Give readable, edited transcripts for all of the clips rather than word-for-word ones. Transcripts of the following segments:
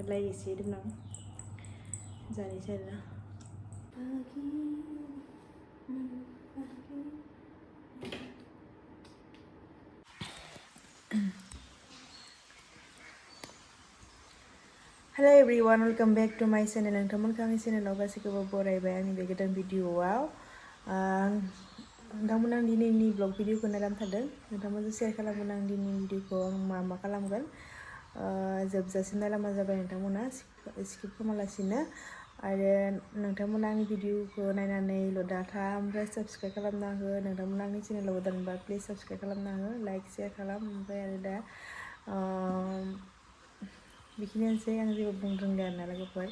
लाइ एसे दं जानोसै आरोना hello everyone welcome back to my channel नोंथांमोनखौ आंनि चेनेलाव गासैखौबो बरायबाय आंनि बे गोदान भिडिअआव नोंथांमोना आं दिनैनि ब्लग भिडिअखौ नायनानै थादों नोंथांमोनजों शेयार खालामगोन आं दिनैनि भिडिअखौ आं मा खालामगोन जोबजासिम नायलांबानो जाबाय नोंथांमोना स्किप खालामालासिनो आरो नोंथांमोना आंनि भिडिअखौ नायनानैल' दाथा ओमफ्राय साबस्क्राइब खालामना हो नोंथांमोना आंनि चेनेलाव गोदानबा प्लिज साबस्क्राइब खालामना हो लाइक शेयार खालाम ओमफ्राय आरो दा बेखिनियानोसै आं जेबो बुंनो रोंलिया आरोना लोगोफोर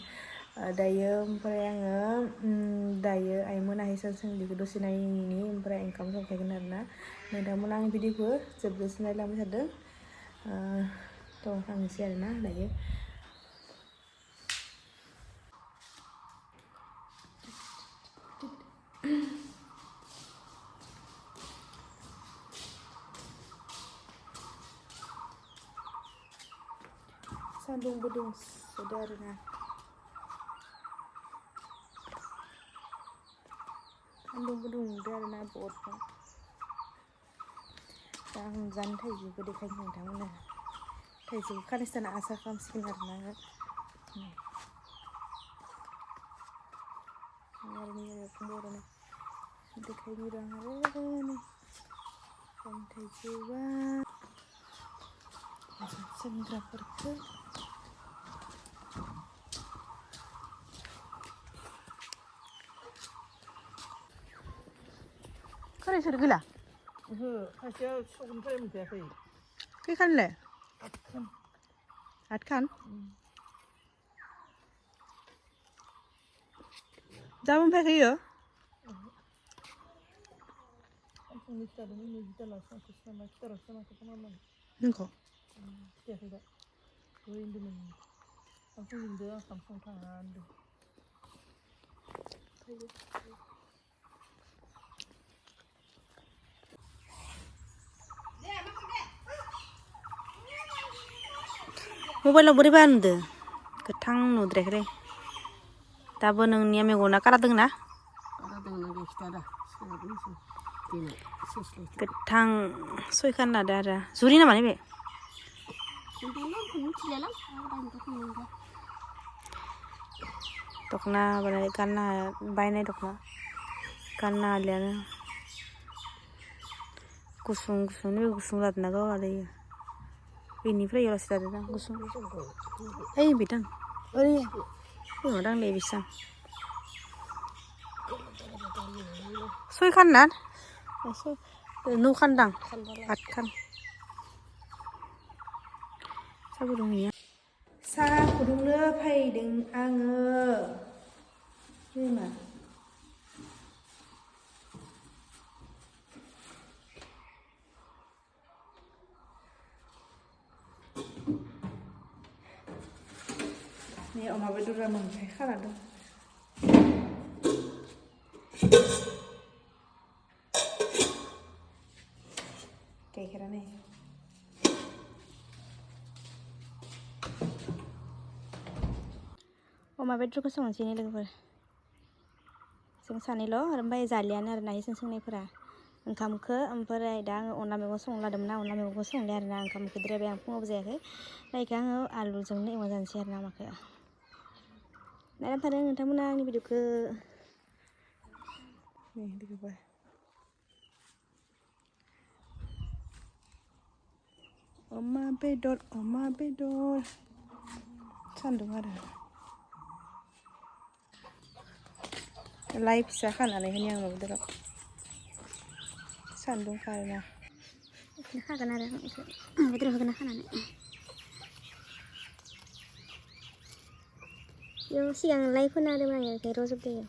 दायो ओमफ्राय आङो दायो आइमोना हिसान सोंलिखौ दसे नायनि ओमफ्राय ओंखाम संखागोन आरोना नोंथांमोना आंनि भिडिअखौ जोबजासिम नायलांबाय थादों थ' थांनोसै आरोना दायो सान्दुंबो दुंसोदो आरोना सान्दुंबो दुंदो आरोना बहुतनो दा आं जानो थाइजौखौ देखायनो नोंथांमोननो थाइजौखौ खानिस्ताना आसार खालामसिगोन आरोना बर'नो देखायनो रों आरो नै थाइजौआ जोमग्राफोरखौ खोनासोर गैला ओहो खायसेया सगुननिफ्राय मोनफैयाखै खैखानलाय 8 खान दा मोनफायाखै इयो सानसेनि खिथादोंमोन नैजिता लास्ट नामा खिथारासो माथो खालामनांगौ नोंखौ खिथायाखै दा दहाय होनदोंमोन ओंखाम लिंदो ओंखाम संनो थाङा होनदों मबाइलाव बोरैबा नुदो गोथां नुद्रायाखै दाबो नोंनिया मेगना कारा दंना गोथां 6 खान लादो आरो जुरि नामा नैबे दख'ना गानना बायनाय दख'ना गानना हालियानो गुसुं नैबे गुसुं लादोंना गावहा दायो बेनिफ्राय एलासो लादों गुसुं ओइ बिदां ओरै दांलै बेसेबां 6 खान ना 9 खान दां 8 खान साहा फुदुंनो फैदों आङो मा नै अमा बेदरा मोनफाय खाना दं गाइखेरा नै अमा बेदरखौ संनोसै लोगोफोर जों सानैल' ओमफ्राय जालियानो आरोना हिसान सोंनायफोरा ओंखामखौ ओमफ्राय दा आङो अनला मैगं संनो लादोंमोन अनला मैगंखौ संले आरोना ओंखामखौ द्रायबाय आं फुङावबो जायाखै लाइक आङो आलुजोंनो एवना जानोसै आरोना अमाखौ नायनानै थादों नोंथांमोना आंनि भिडिअखौ नै लोगोफोर अमा बेदर सान्दुं आरो लाइ फिसा खानानै होनि आं बेदराव सान्दुं खारोना खागोन आरो बेदराव होगोन खानानै बेयाव सिगां लाइ फोना होदोंमोन आङो ओमफ्राय रज'बदों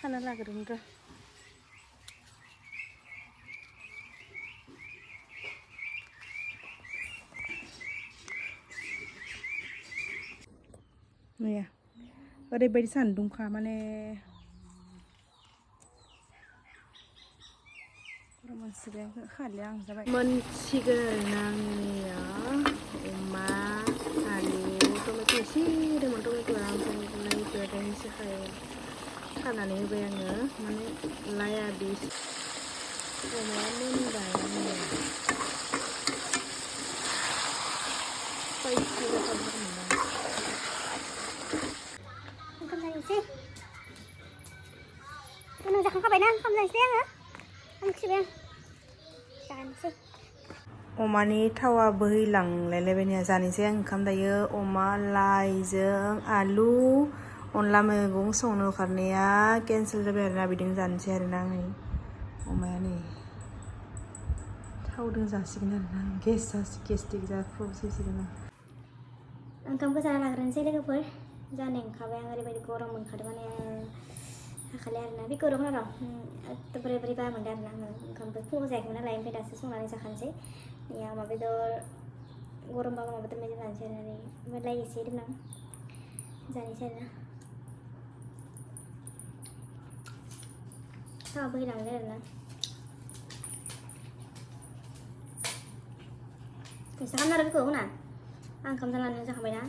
खाना लाग्रोनि र' मैया ओरैबायदि सान्दुंखा माने मोनसिगोन खालिया आं जाबाय मोनसिगोन आरोना आंनिया अमा आलु टमेट' एसे होदोंमोन टमेट'आ ओमफ्राय लाइखौ एसे खानानै होबाय आङो माने लाइआ बे अमाया मोनबाय आंनिया स्पाइसि जाथारदोंमोन ओंखाम जानोसै नों जाखांखाबायना ओंखाम जानोसै आङो ओंख्रिबो जानोसै अमानि थावा बोहैलांलायलायबाय जानोसै आं ओंखाम दायो अमा लाइजों आलु अनला मैगं संनो ओंखारनाया केन्सेल जाबाय आरोना बिदिनो जानोसै आरोना आङो अमाया नै थावदों जासिगोन आरोना गेस्टिक जाख्रबसिगोन आं ओंखामखौ जाना लाग्रोनोसै लोगोफोर जानो ओंखारबाय आं ओरैबायदि गरम मोनखादों माने हाखाले आरोना बे गरम र' एकदम बोरैबा मोनदों आरोना आङो ओंखामखौ फुङाव जायाखैमोन नालाय ओमफ्राय दासो संनानै जाखानोसै अमा बेदर गरमबा अमा बेदर मेजेम जानोसै आरोना नै ओमफ्राय लाइ एसे होदों आं जानोसै आरोना थावा बोहैलांदों आरोना नोंसा खालामना आरो बेखौ होना आं ओंखाम जानानै जाखांबायना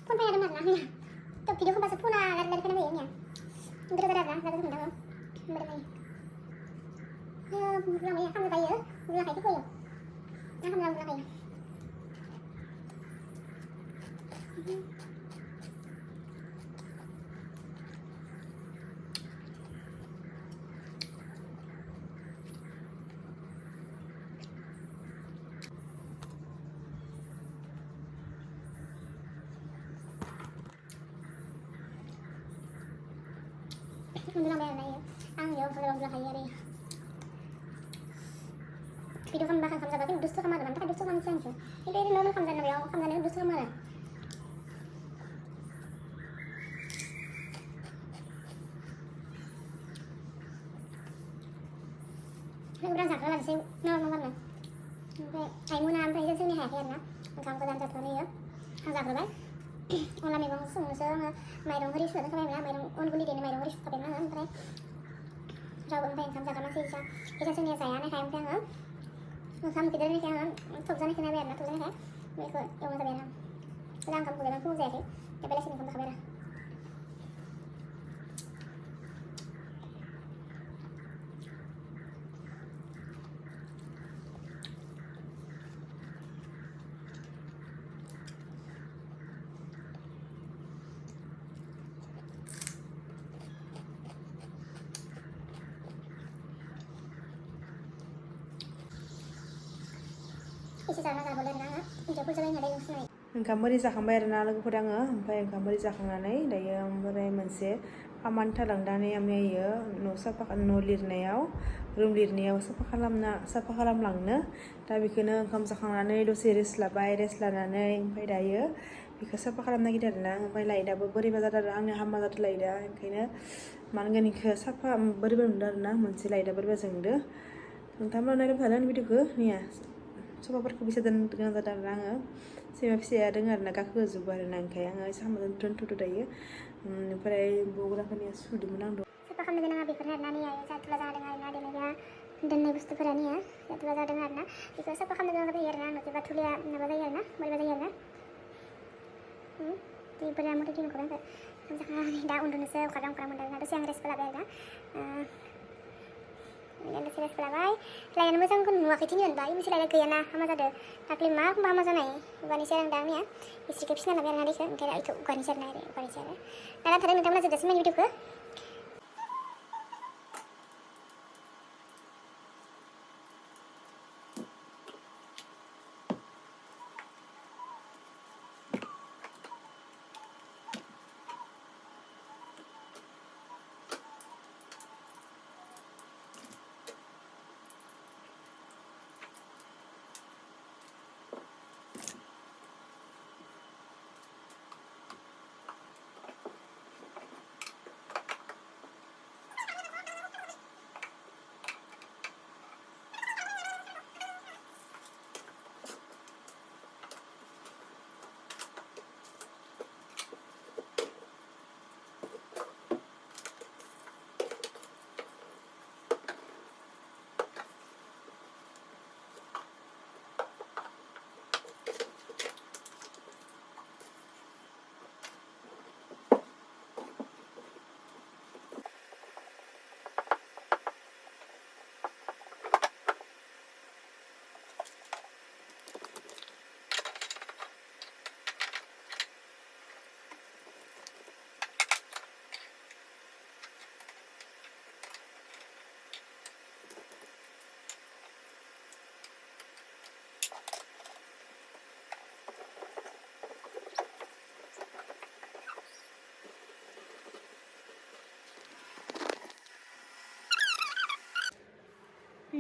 phun phải là mặt nè tập video không bao giờ phun là lần cái này nhỉ bây giờ ra là ra cái nào bây giờ này làm gì không phải giờ là phải cái gì nó không làm là phải Bilang bayar naik, jauh kalau bilang kaya deh. Video kan bahkan kamera batin, dustu kamera, mantap dustu kamera sih. Ini normal kamera nabi, kamera dustu kamera. Ini berang sakral lagi sih, normal kamera. Ay muna am thấy sini hẻ hẹn na, kamu có đang tập thôi nhá, hàng giặc rồi đấy. On là mình còn sủng sơ mà mày đồng hơi đi sửa các em là mày đồng on cũng đi đến mày đồng hơi đi sửa các em là đấy rồi bọn mình tham gia cái gì sao cái cho nên giải này hay không thế hả không thì đây này hả thuộc ra này cái này nó thuộc ra này vậy thôi yêu người ta biết không đang cầm của nó không rẻ thế cái bây giờ xin không ta biết à ओंखाम ओरै जाखांबाय आरोना लोगोफोर आङो ओमफ्राय ओंखाम ओरै जाखांनानै दायो ओमफ्राय मोनसे खामानि थालांनानै आमैयो न' लिरनायाव रुम लिरनायाव साफा खालामलांनो दा बेखौनो ओंखाम जाखांनानै दसे रेस्ट लानानै ओमफ्राय दायो बेखौ साफा खालामनो नागिरदों आरोना ओमफ्राय लाइटआबो बोरैबा जादों आरो आंनि हामा जादों लाइटआ ओंखायनो मा होनगोन बेखौ साफा बोरैबा नुदों आरोना मोनसे लाइटआ बोरैबा जोंदों नोंथांमोना नायबाय थादों भिडिअखौ निया सफाफोरखौ बेसे दोननो गोनां जादों आरो आङो सैमा फिसाया दङ आरोना गाखोजोबो आरोना ओंखाय आङो सामजों दोनथ'दो दायो ओमफ्राय बग्राफोरनिया सुदोंमोन आं साफा खालामनो गोनाङा बेफोरनो आरोना निया जाथुला जादों आरोना दिनैबा दोननाय बुस्थुफोरा निया जाथुला जादों आरोना बेखौ साफा खालामनो गोनां जायो आरोना नङाबा थुलिया माबा जायो आरोना बोरैबा जायो आरोना बेफोरा मथे दिनखौ दा उन्दुनोसो अखार मोनदों दसे आं रेस्ट लाबाय आरोना दसे रेस्ट लाबाय लाइनानो मोजांखौ नुवाखै मोनबाय मोनसे लाइना गैयाना हामा जादों दाख्लै मा हामा जानाय उगानिसै आं दा आंनिया इस्ट्रिखौ फिसिना लाबाय आरोना दैखौ ओंखायनो बेखौ उगानिसै आरो दा थादों नोंथांमोना जोबजासिम नायनो भिडिअखौ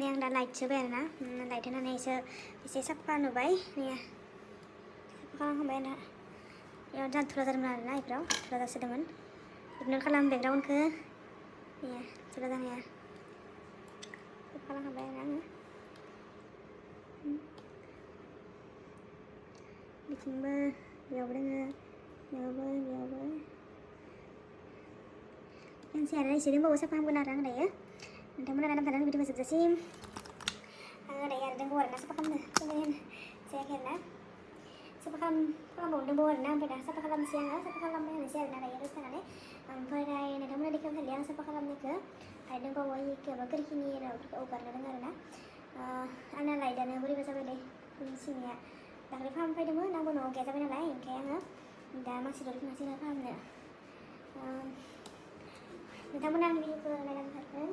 माने आं दा लाइट सोबाय आरोना लाइट होनानैसो एसे साफा नुबाय nih साफा खालामखांबाय दा बेयाव जाथुला जादोंमोन आरोना इफोराव थुला जासोदोंमोन इगनर खालाम बेकग्राउन्डखौ nih थुला जानाया साफा खालामखांबाय आरोना आङो बिथिंबो बेयावबो दोङो बेयावबो एसे आरो एसे दंबावो साफा खालामगोन आरो आं दायो नोंथांमोना नायनानै भिडिअखौ जोबजासिम आङो दायो आरो दंबावो आरोना साफा खालामनो जायाखै आरोना साफा खालामबावनो दंबावो आरोना ओमफ्राय दा साफा खालामनोसै आङो साफा खालामबाय होनोसै आरोना दायो दसे थानानै ओमफ्राय नोंथांमोना देखायखालि आं साफा खालामनायखौ आरो दंबावो इखौबो खोरखिनि हगारनो दङ आरोना आंना लाइटआनो बोरैबा जाबायलै सिंनिया दाख्लै फाहामफैदोंमोन आंबो न'आव गैया जाबाय नालाय ओंखाय आङो दा मानसिनाव थांनांसिगोन फाहामनो नोंथांमोना आंनि भिडिअखौ नायनानै थागोन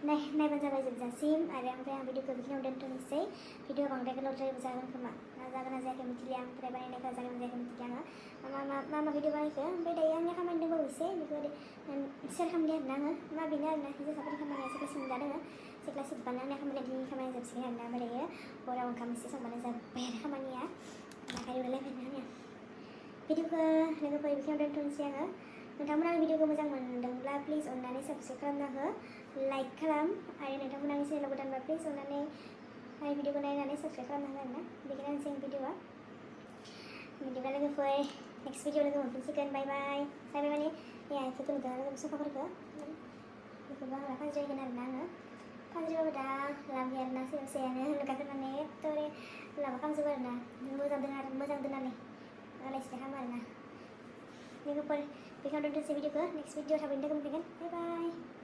नायबानो जाबाय जोबजासिम आरो ओमफ्राय आं भिडिअखौ बेखिनियाव दोनथ'नोसै भिडिअ बांद्राय गोलावद्रायबो जागोन खोमा जागोन ना जायाखै मिथिलिया आं ओमफ्राय बानायनायफ्रा जागोन ना जायाखै मिथिलिया आङो मा भिडिअ बानायखो ओमफ्राय दायो आंनि खामानि दंबावो एसे बेखौ सेयार खालामदो आरोना आङो मा बेनो आरोना हिन्जावसाफोरनि खामानिया सिख्ला सिबना दोङो सिख्ला सिबबानो आंनि खामानिया दिनैनि खामानिया जोबसिगोन आरोना ओमफ्राय दायो हराव ओंखाम एसे संबानो जाबाय आरो खामानिया आखाइ रुलायलायबाय आंनिया भिडिअखौ लोगोफोर बेखिनियाव दोनथ'नोसै आङो नोंथांमोना आंनि भिडिअखौ मोजां मोनदोंब्ला प्लिज अननानै साबस्क्राइब खालामना हो लाइक खालाम आरो नोंथांमोना आंनि चेनेलाव गोदानबा प्लिज अननानै आंनि भिडिअखौ नायनानै साबस्क्राइब खालामना हो आरोना बेखिनियानोसै आंनि भिडिअआ बिदिब्ला लोगोफोर नेक्स्ट भिडिअ लोगो मोनफिनसिगोन बाय बाय माने आइफोरखौ नुदों लोगो सफाफोरखौ बेखौबो आं फानज्रायगोन आरोना आङो फानज्रायबाबो दा लाब गैया आरोना सेरसेयानो गाखोनानै एकदमबारे लामा खालामजोबो आरोना मोजां दोननानै आलाय सिलाय खालामो आरोना लोगोफोर बेखिनियाव दोनथ'नोसै भिडिअखौ नेक्स्ट भिडिअ थाबैनो लोगो मोनफिनगोन बाय बाय